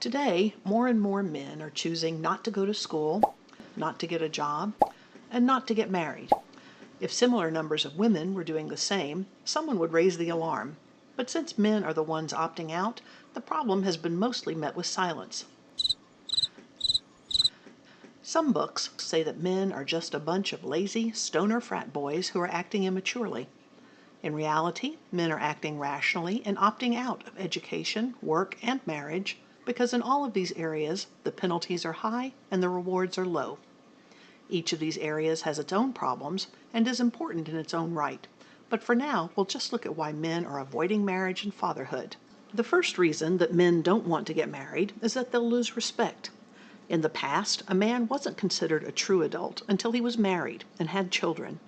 Today, more and more men are choosing not to go to school, not to get a job, and not to get married. If similar numbers of women were doing the same, someone would raise the alarm. But since men are the ones opting out, the problem has been mostly met with silence. Some books say that men are just a bunch of lazy, stoner frat boys who are acting immaturely. In reality, men are acting rationally and opting out of education, work, and marriage because in all of these areas, the penalties are high and the rewards are low. Each of these areas has its own problems and is important in its own right. But for now, we'll just look at why men are avoiding marriage and fatherhood. The first reason that men don't want to get married is that they'll lose respect. In the past, a man wasn't considered a true adult until he was married and had children.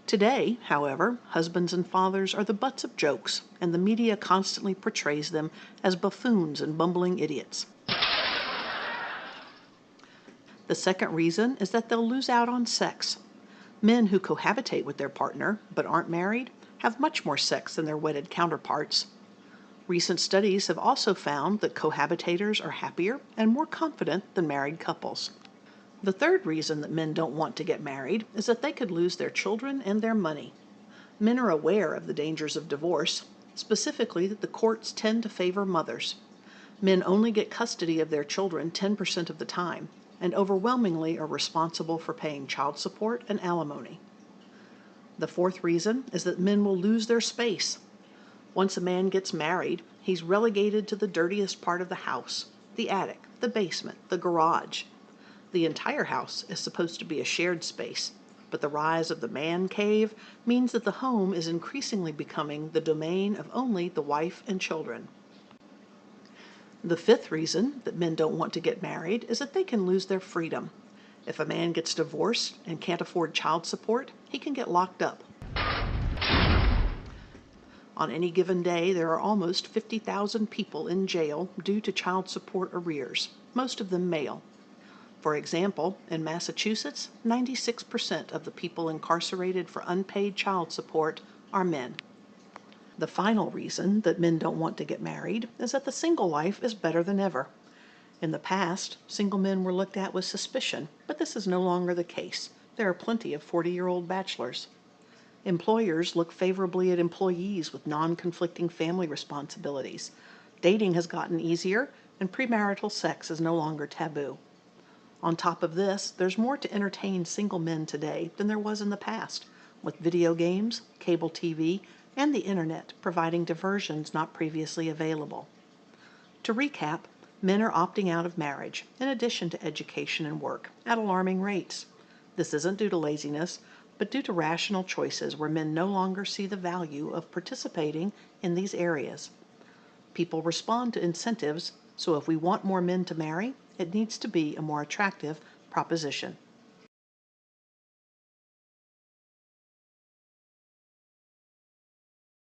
Today, however, husbands and fathers are the butts of jokes, and the media constantly portrays them as buffoons and bumbling idiots. The second reason is that they'll lose out on sex. Men who cohabitate with their partner but aren't married have much more sex than their wedded counterparts. Recent studies have also found that cohabitators are happier and more confident than married couples. The third reason that men don't want to get married is that they could lose their children and their money. Men are aware of the dangers of divorce, specifically that the courts tend to favor mothers. Men only get custody of their children 10% of the time, and overwhelmingly are responsible for paying child support and alimony. The fourth reason is that men will lose their space. Once a man gets married, he's relegated to the dirtiest part of the house, the attic, the basement, the garage. The entire house is supposed to be a shared space, but the rise of the man cave means that the home is increasingly becoming the domain of only the wife and children. The fifth reason that men don't want to get married is that they can lose their freedom. If a man gets divorced and can't afford child support, he can get locked up. On any given day, there are almost 50,000 people in jail due to child support arrears, most of them male. For example, in Massachusetts, 96% of the people incarcerated for unpaid child support are men. The final reason that men don't want to get married is that the single life is better than ever. In the past, single men were looked at with suspicion, but this is no longer the case. There are plenty of 40-year-old bachelors. Employers look favorably at employees with non-conflicting family responsibilities. Dating has gotten easier, and premarital sex is no longer taboo. On top of this, there's more to entertain single men today than there was in the past, with video games, cable TV, and the internet providing diversions not previously available. To recap, men are opting out of marriage, in addition to education and work, at alarming rates. This isn't due to laziness, but due to rational choices where men no longer see the value of participating in these areas. People respond to incentives, so if we want more men to marry, it needs to be a more attractive proposition.